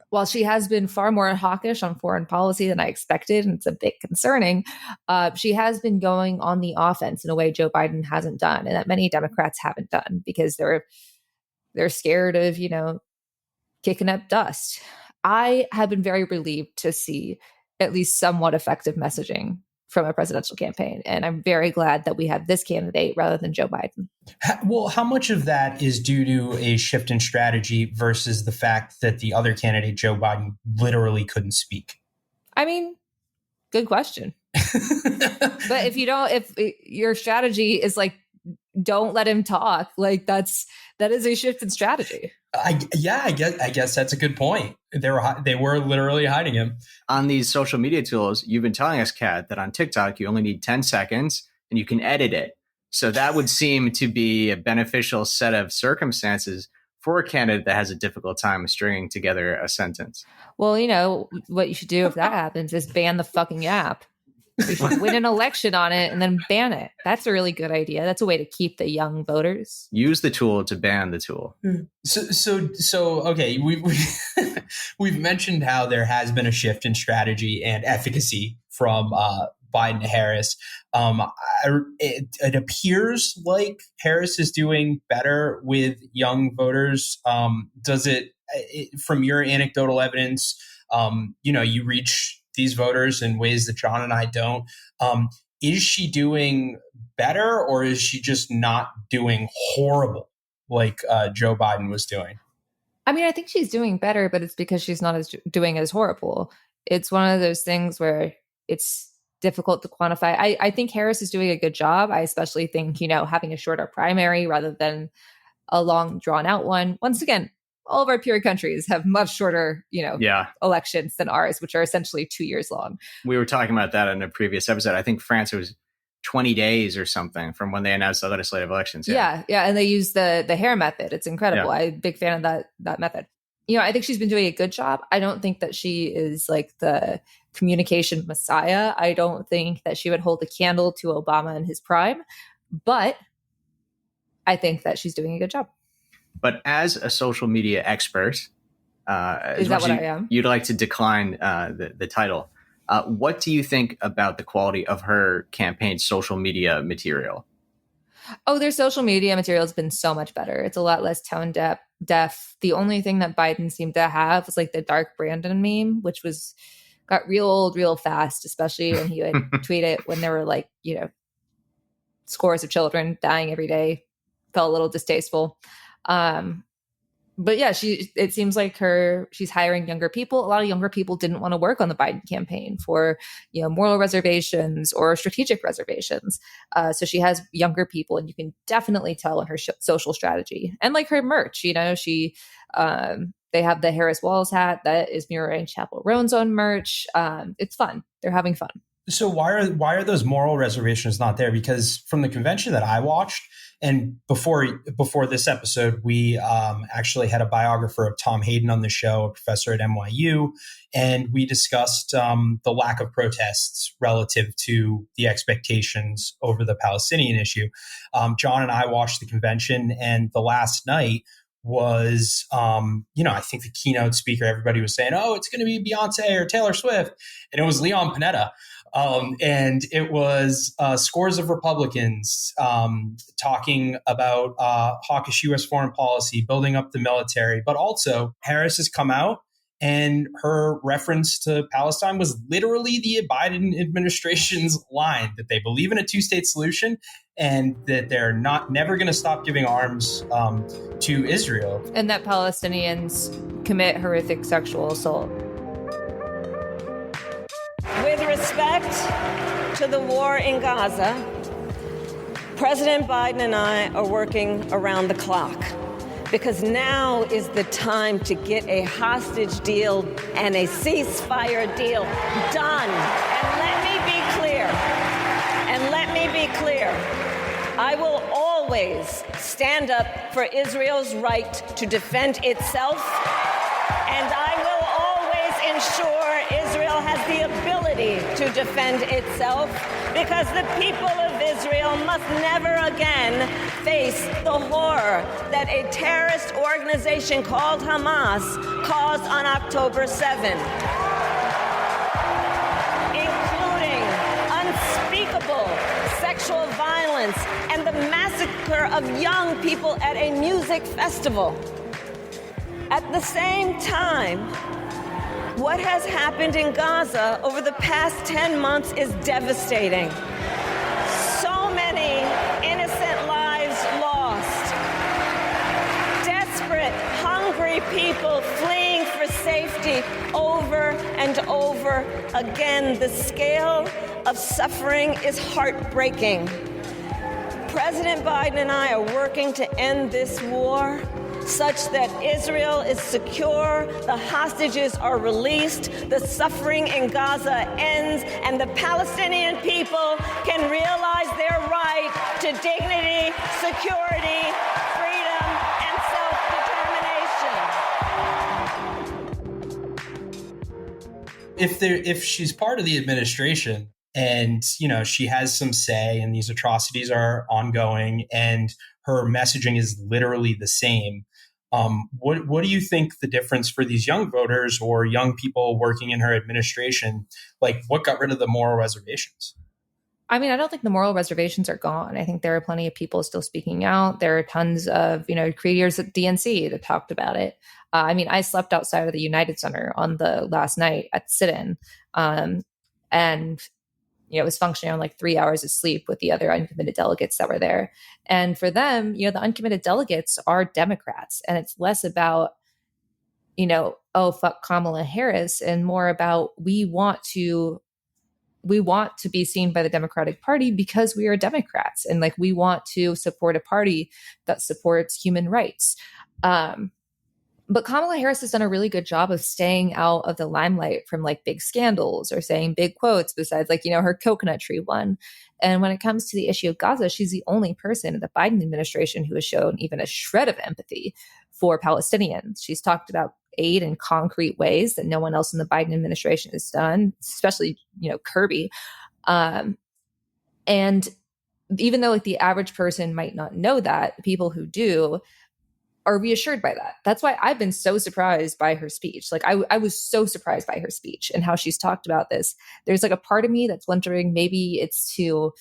while she has been far more hawkish on foreign policy than I expected, and it's a bit concerning, she has been going on the offense in a way Joe Biden hasn't done and that many Democrats haven't done because they're scared of, kicking up dust. I have been very relieved to see at least somewhat effective messaging from a presidential campaign. And I'm very glad that we have this candidate rather than Joe Biden. Well, how much of that is due to a shift in strategy versus the fact that the other candidate, Joe Biden, literally couldn't speak? I mean, good question. But if your strategy is like, don't let him talk, like that is a shift in strategy. I guess that's a good point. They were literally hiding him. On these social media tools, you've been telling us, Kat, that on TikTok you only need 10 seconds and you can edit it. So that would seem to be a beneficial set of circumstances for a candidate that has a difficult time stringing together a sentence. Well, what you should do if that happens is ban the fucking app. We should win an election on it and then ban it. That's a really good idea. That's a way to keep the young voters. Use the tool to ban the tool. So okay, we've mentioned how there has been a shift in strategy and efficacy from Biden to Harris. It appears like Harris is doing better with young voters. Does it, from your anecdotal evidence, you reach these voters in ways that John and I don't. Is she doing better or is she just not doing horrible like Joe Biden was doing? I mean, I think she's doing better, but it's because she's not doing as horrible. It's one of those things where it's difficult to quantify. I think Harris is doing a good job. I especially think, having a shorter primary rather than a long drawn out one. Once again, all of our peer countries have much shorter, elections than ours, which are essentially 2 years long. We were talking about that in a previous episode. I think France was 20 days or something from when they announced the legislative elections. Yeah. And they use the hair method. It's incredible. Yeah. I'm a big fan of that method. I think she's been doing a good job. I don't think that she is like the communication messiah. I don't think that she would hold a candle to Obama in his prime, but I think that she's doing a good job. But as a social media expert, is that what I am? You'd like to decline the title. What do you think about the quality of her campaign's social media material? Oh, their social media material has been so much better. It's a lot less tone deaf. The only thing that Biden seemed to have was like the Dark Brandon meme, which got real old real fast, especially when he would tweet it when there were like, scores of children dying every day. Felt a little distasteful. But yeah, it seems like she's hiring younger people. A lot of younger people didn't want to work on the Biden campaign for, moral reservations or strategic reservations. So she has younger people, and you can definitely tell in her social strategy and like her merch. They have the Harris Walls hat that is mirroring Chappell Roan's own merch. It's fun. They're having fun. So why are those moral reservations not there? Because from the convention that I watched, and before this episode, we actually had a biographer of Tom Hayden on the show, a professor at NYU, and we discussed the lack of protests relative to the expectations over the Palestinian issue. John and I watched the convention, and the last night was, I think the keynote speaker, everybody was saying, oh, it's going to be Beyonce or Taylor Swift. And it was Leon Panetta. And it was scores of Republicans talking about hawkish U.S. foreign policy, building up the military. But also Harris has come out, and her reference to Palestine was literally the Biden administration's line that they believe in a two-state solution and that they're never going to stop giving arms to Israel. And that Palestinians commit horrific sexual assault. With respect to the war in Gaza, President Biden and I are working around the clock because now is the time to get a hostage deal and a ceasefire deal done. And let me be clear, I will always stand up for Israel's right to defend itself, and I will always ensure Israel has the ability to defend itself, because the people of Israel must never again face the horror that a terrorist organization called Hamas caused on October 7, including unspeakable sexual violence and the massacre of young people at a music festival. At the same time, what has happened in Gaza over the past 10 months is devastating. So many innocent lives lost. Desperate, hungry people fleeing for safety over and over again. The scale of suffering is heartbreaking. President Biden and I are working to end this war such that Israel is secure, the hostages are released, the suffering in Gaza ends, and the Palestinian people can realize their right to dignity, security, freedom, and self-determination. If she's part of the administration and, she has some say and these atrocities are ongoing and her messaging is literally the same, what do you think the difference for these young voters or young people working in her administration, like what got rid of the moral reservations? I mean, I don't think the moral reservations are gone. I think there are plenty of people still speaking out. There are tons of, creators at DNC that talked about it. I slept outside of the United Center on the last night at sit-in, and it was functioning on like 3 hours of sleep with the other uncommitted delegates that were there. And for them, the uncommitted delegates are Democrats. And it's less about, oh, fuck Kamala Harris, and more about we want to be seen by the Democratic Party because we are Democrats. And like, we want to support a party that supports human rights. But Kamala Harris has done a really good job of staying out of the limelight from like big scandals or saying big quotes besides like, her coconut tree one. And when it comes to the issue of Gaza, she's the only person in the Biden administration who has shown even a shred of empathy for Palestinians. She's talked about aid in concrete ways that no one else in the Biden administration has done, especially, Kirby. And even though like the average person might not know that, the people who do are reassured by that. That's why I've been so surprised by her speech. Like I was so surprised by her speech and how she's talked about this. There's like a part of me that's wondering maybe it's to,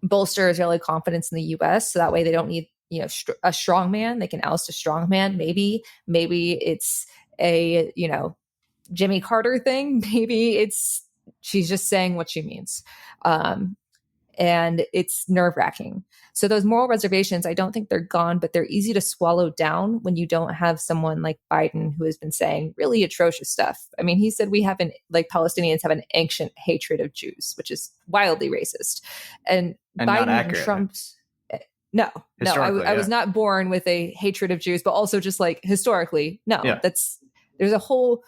bolster Israeli confidence in the U.S. so that way they don't need, a strong man. They can oust a strong man. Maybe it's a, Jimmy Carter thing. Maybe she's just saying what she means. And it's nerve-wracking. So those moral reservations, I don't think they're gone, but they're easy to swallow down when you don't have someone like Biden who has been saying really atrocious stuff. I mean, he said Palestinians have an ancient hatred of Jews, which is wildly racist. And Biden and Trump's... No, I was not born with a hatred of Jews, but also just like historically, no, there's a whole...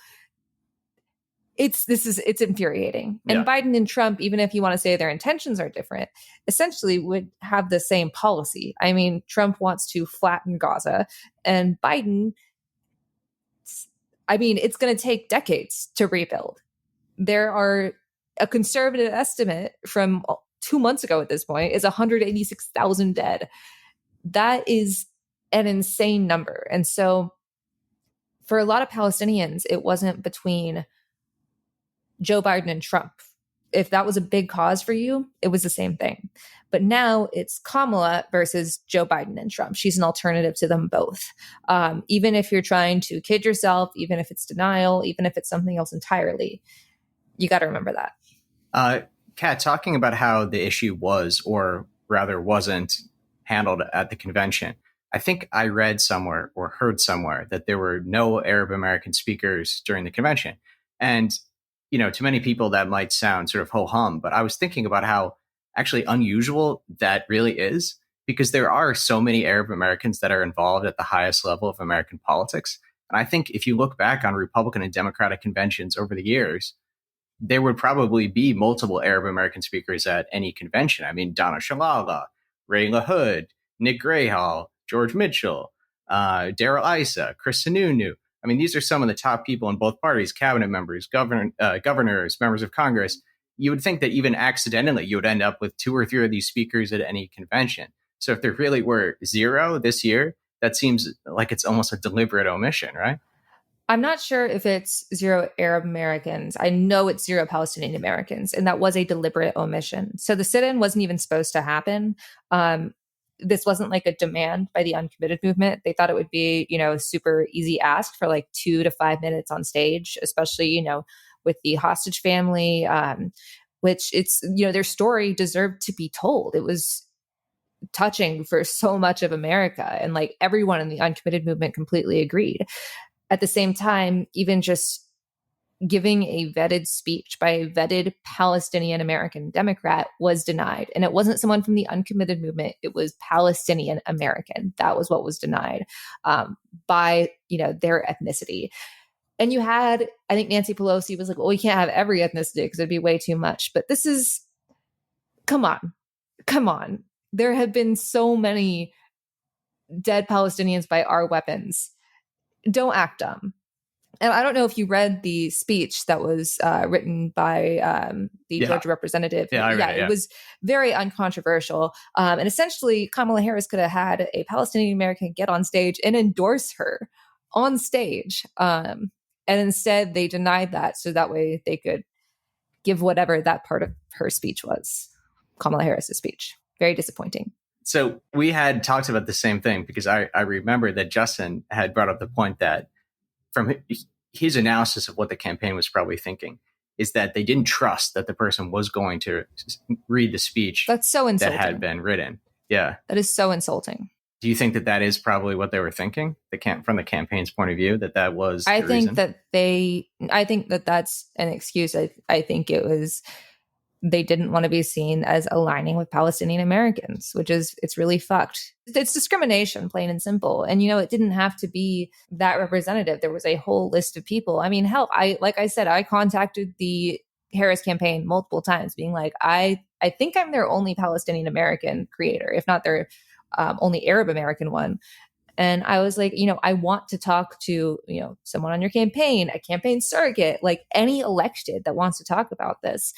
It's infuriating. And Biden and Trump, even if you want to say their intentions are different, essentially would have the same policy. I mean, Trump wants to flatten Gaza, and Biden, it's going to take decades to rebuild. There are a conservative estimate from 2 months ago at this point is 186,000 dead. That is an insane number. And so for a lot of Palestinians, it wasn't between Joe Biden and Trump. If that was a big cause for you, it was the same thing. But now it's Kamala versus Joe Biden and Trump. She's an alternative to them both. Even if you're trying to kid yourself, even if it's denial, even if it's something else entirely, you got to remember that. Kat, talking about how the issue was, or rather wasn't, handled at the convention, I think I read somewhere or heard somewhere that there were no Arab American speakers during the convention. And to many people that might sound sort of ho-hum, but I was thinking about how actually unusual that really is, because there are so many Arab Americans that are involved at the highest level of American politics. And I think if you look back on Republican and Democratic conventions over the years, there would probably be multiple Arab American speakers at any convention. I mean, Donna Shalala, Ray LaHood, Nick Grayhall, George Mitchell, Darrell Issa, Chris Sununu. I mean, these are some of the top people in both parties, cabinet members, governors, members of Congress. You would think that even accidentally, you would end up with 2 or 3 of these speakers at any convention. So if there really were 0 this year, that seems like it's almost a deliberate omission, right? I'm not sure if it's 0 Arab Americans. I know it's 0 Palestinian Americans, and that was a deliberate omission. So the sit-in wasn't even supposed to happen. This wasn't like a demand by the uncommitted movement. They thought it would be, a super easy ask for like 2 to 5 minutes on stage, especially, with the hostage family, which it's, their story deserved to be told. It was touching for so much of America. And like everyone in the uncommitted movement completely agreed. At the same time, even just giving a vetted speech by a vetted Palestinian American Democrat was denied. And it wasn't someone from the uncommitted movement. It was Palestinian American. That was what was denied by, their ethnicity. And you had, I think Nancy Pelosi was like, well, we can't have every ethnicity because it'd be way too much. But this is, come on. There have been so many dead Palestinians by our weapons. Don't act dumb. And I don't know if you read the speech that was written by the Georgia representative. It was very uncontroversial. And essentially, Kamala Harris could have had a Palestinian American get on stage and endorse her on stage. And instead, they denied that. So that way they could give whatever that part of her speech was, Kamala Harris's speech. Very disappointing. So we had talked about the same thing, because I remember that Justin had brought up the point that from his analysis of what the campaign was probably thinking is that they didn't trust that the person was going to read the speech. That's so insulting. That had been written. Yeah. That is so insulting. Do you think that that is probably what they were thinking? From the campaign's point of view, that was I the think reason? I think that that's an excuse. I think it was they didn't want to be seen as aligning with Palestinian Americans, it's really fucked. It's discrimination, plain and simple. And, it didn't have to be that representative. There was a whole list of people. I mean, hell, like I said, I contacted the Harris campaign multiple times being like, I think I'm their only Palestinian American creator, if not their only Arab American one. And I was like, I want to talk to, someone on your campaign, a campaign surrogate, like any elected that wants to talk about this.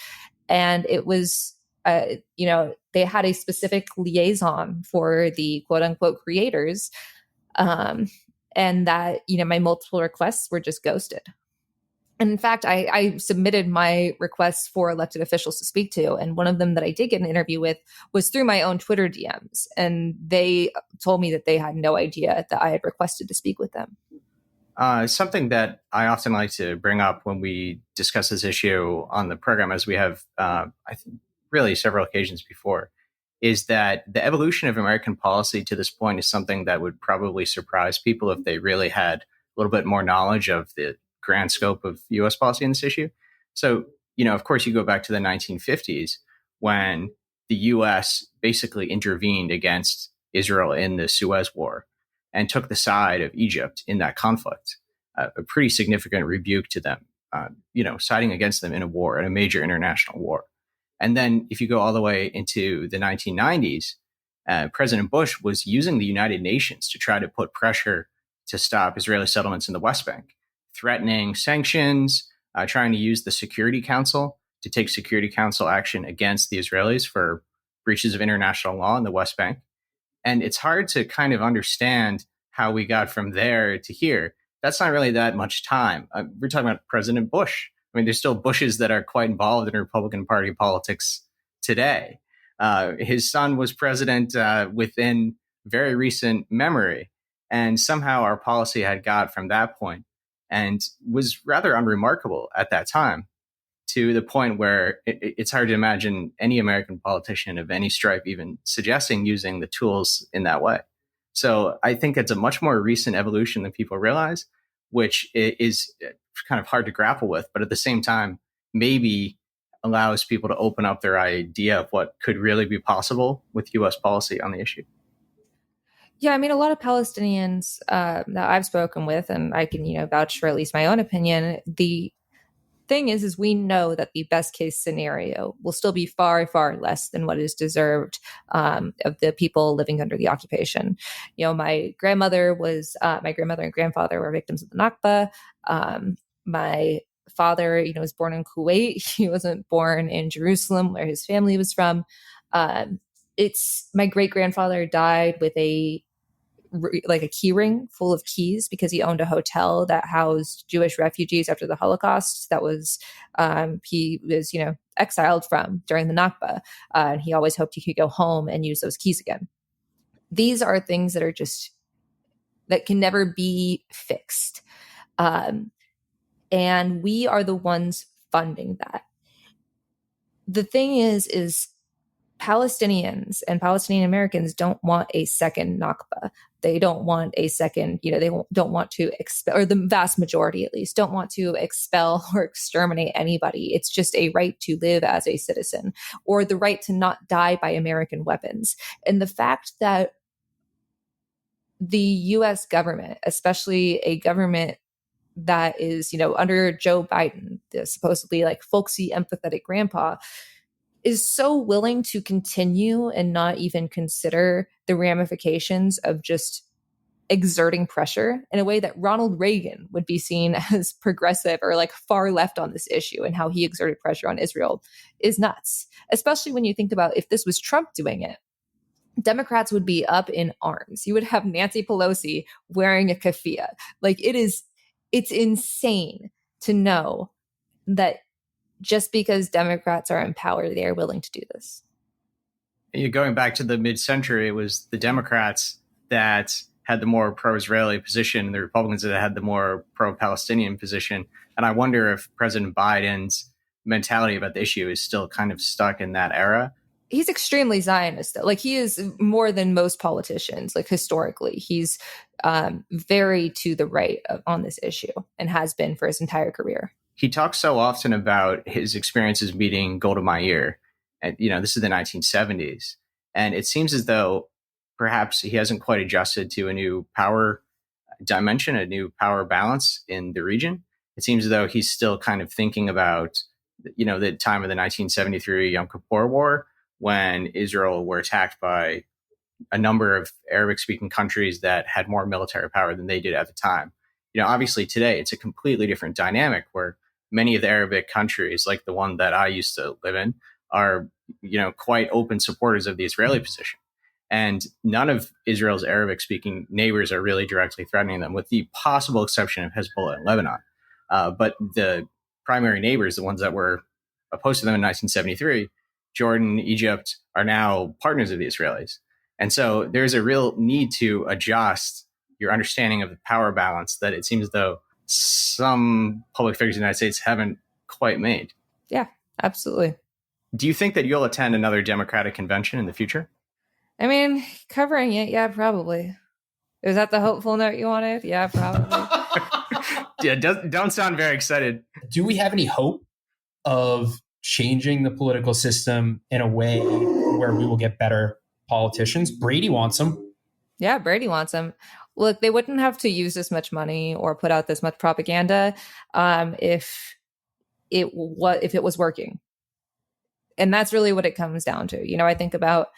And it was, they had a specific liaison for the quote unquote creators. And that, my multiple requests were just ghosted. And in fact, I submitted my requests for elected officials to speak to. And one of them that I did get an interview with was through my own Twitter DMs. And they told me that they had no idea that I had requested to speak with them. Something that I often like to bring up when we discuss this issue on the program, as we have, I think, really several occasions before, is that the evolution of American policy to this point is something that would probably surprise people if they really had a little bit more knowledge of the grand scope of U.S. policy in this issue. So, of course, you go back to the 1950s when the U.S. basically intervened against Israel in the Suez War and took the side of Egypt in that conflict, a pretty significant rebuke to them, siding against them in a war, in a major international war. And then if you go all the way into the 1990s, President Bush was using the United Nations to try to put pressure to stop Israeli settlements in the West Bank, threatening sanctions, trying to use the Security Council to take Security Council action against the Israelis for breaches of international law in the West Bank. And it's hard to kind of understand how we got from there to here. That's not really that much time. We're talking about President Bush. I mean, there's still Bushes that are quite involved in Republican Party politics today. His son was president within very recent memory. And somehow our policy had got from that point and was rather unremarkable at that time, to the point where it's hard to imagine any American politician of any stripe even suggesting using the tools in that way. So I think it's a much more recent evolution than people realize, which is kind of hard to grapple with, but at the same time, maybe allows people to open up their idea of what could really be possible with U.S. policy on the issue. Yeah, I mean, a lot of Palestinians that I've spoken with, and I can, vouch for at least my own opinion, the thing is we know that the best case scenario will still be far, far less than what is deserved of the people living under the occupation. My grandmother and grandfather were victims of the Nakba. My father, was born in Kuwait. He wasn't born in Jerusalem, where his family was from. My great grandfather died with a key ring full of keys because he owned a hotel that housed Jewish refugees after the Holocaust. That was he was exiled from during the Nakba, and he always hoped he could go home and use those keys again. These are things that are that can never be fixed, and we are the ones funding that. The thing is Palestinians and Palestinian Americans don't want a second Nakba. They don't want a second, they don't want to expel, or the vast majority at least, don't want to expel or exterminate anybody. It's just a right to live as a citizen, or the right to not die by American weapons. And the fact that the U.S. government, especially a government that is, under Joe Biden, the supposedly folksy, empathetic grandpa, is so willing to continue and not even consider the ramifications of just exerting pressure in a way that Ronald Reagan would be seen as progressive or far left on this issue, and how he exerted pressure on Israel is nuts. Especially when you think about if this was Trump doing it, Democrats would be up in arms. You would have Nancy Pelosi wearing a keffiyeh. It's insane to know that just because Democrats are in power, they are willing to do this. You're going back to the mid-century, it was the Democrats that had the more pro-Israeli position and the Republicans that had the more pro-Palestinian position. And I wonder if President Biden's mentality about the issue is still kind of stuck in that era. He's extremely Zionist, though. He is more than most politicians, historically. He's very to the right on this issue and has been for his entire career. he talks so often about his experiences meeting Golda Meir. And, this is the 1970s. And it seems as though perhaps he hasn't quite adjusted to a new power dimension, a new power balance in the region. It seems as though he's still kind of thinking about, the time of the 1973 Yom Kippur War, when Israel were attacked by a number of Arabic-speaking countries that had more military power than they did at the time. Obviously today it's a completely different dynamic where many of the Arabic countries, like the one that I used to live in, are, quite open supporters of the Israeli position. And none of Israel's Arabic-speaking neighbors are really directly threatening them, with the possible exception of Hezbollah and Lebanon. But the primary neighbors, the ones that were opposed to them in 1973, Jordan, Egypt, are now partners of the Israelis. And so there's a real need to adjust your understanding of the power balance that it seems as though some public figures in the United States haven't quite made. Yeah, absolutely. Do you think that you'll attend another Democratic convention in the future? I mean, covering it, yeah, probably. Is that the hopeful note you wanted? Yeah, probably. Yeah, don't sound very excited. Do we have any hope of changing the political system in a way where we will get better politicians? Brady wants them. Yeah, Brady wants them. Look, they wouldn't have to use this much money or put out this much propaganda if it was working. And that's really what it comes down to. I think about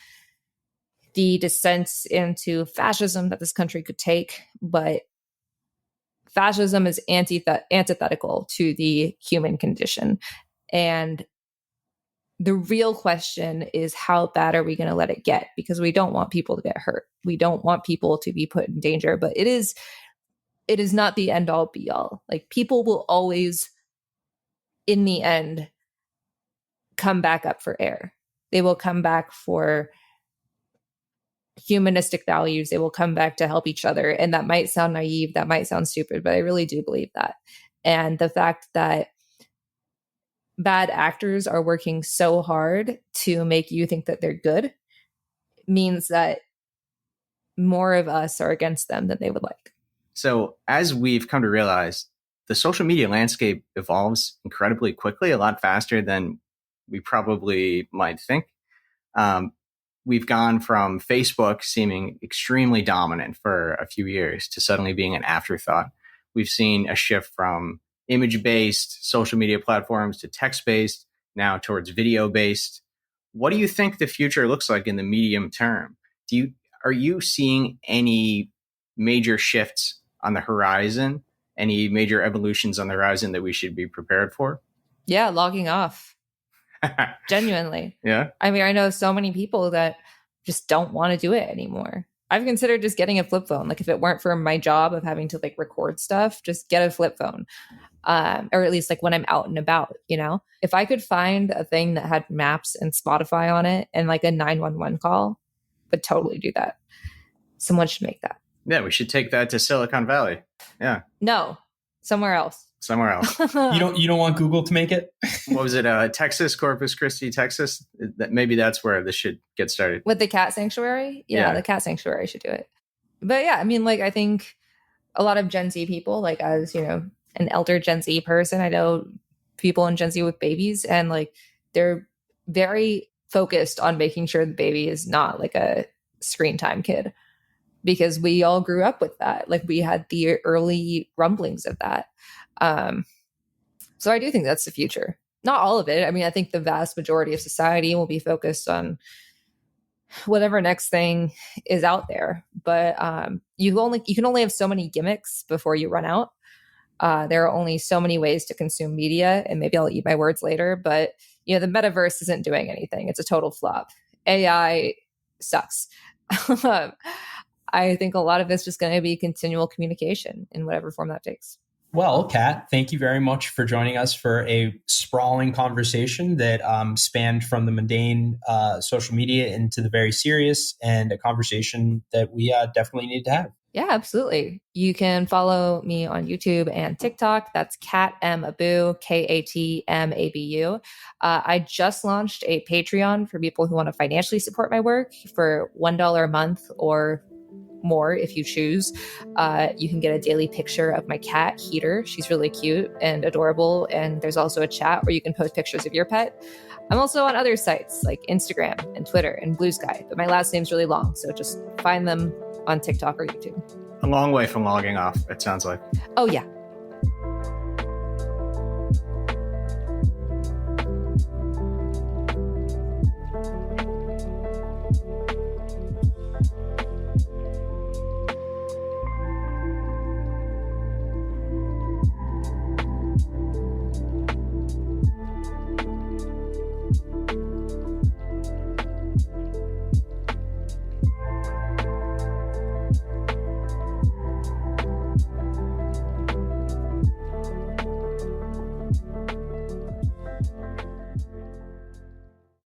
the descents into fascism that this country could take, but fascism is antithetical to the human condition. And the real question is, how bad are we going to let it get? Because we don't want people to get hurt. We don't want people to be put in danger, but it is not the end all be all. Like, people will always, in the end, come back up for air. They will come back for humanistic values. They will come back to help each other. And that might sound naive, that might sound stupid, but I really do believe that. And the fact that bad actors are working so hard to make you think that they're good means that more of us are against them than they would like. So as we've come to realize, the social media landscape evolves incredibly quickly, a lot faster than we probably might think. We've gone from Facebook seeming extremely dominant for a few years to suddenly being an afterthought. We've seen a shift from image-based social media platforms to text-based, now towards video-based. What do you think the future looks like in the medium term? Are you seeing any major shifts on the horizon? Any major evolutions on the horizon that we should be prepared for? Yeah, logging off. Genuinely. Yeah. I mean, I know so many people that just don't want to do it anymore. I've considered just getting a flip phone. Like, if it weren't for my job of having to record stuff, just get a flip phone. Or at least when I'm out and about, if I could find a thing that had maps and Spotify on it and a 911 call, would totally do that. Someone should make that. Yeah, we should take that to Silicon Valley. Yeah. No, somewhere else. Somewhere else. You don't want Google to make it? What was it? Texas, Corpus Christi, Texas? Maybe that's where this should get started. With the cat sanctuary? Yeah, the cat sanctuary should do it. But yeah, I mean, I think a lot of Gen Z people, as, an elder Gen Z person, I know people in Gen Z with babies, and they're very focused on making sure the baby is not a screen time kid, because we all grew up with that. We had the early rumblings of that. So I do think that's the future. Not all of it. I mean, I think the vast majority of society will be focused on whatever next thing is out there. But you can only have so many gimmicks before you run out. There are only so many ways to consume media, and maybe I'll eat my words later, but the metaverse isn't doing anything. It's a total flop. AI sucks. I think a lot of it's just going to be continual communication in whatever form that takes. Well, Kat, thank you very much for joining us for a sprawling conversation that spanned from the mundane social media into the very serious, and a conversation that we definitely need to have. Yeah, absolutely. You can follow me on YouTube and TikTok. That's Kat M Abu, KATMABU. I just launched a Patreon for people who want to financially support my work for $1 a month or more if you choose. You can get a daily picture of my cat, Heater. She's really cute and adorable. And there's also a chat where you can post pictures of your pet. I'm also on other sites like Instagram and Twitter and Blue Sky, but my last name's really long, so just find them on TikTok or YouTube. A long way from logging off, it sounds like. Oh, yeah.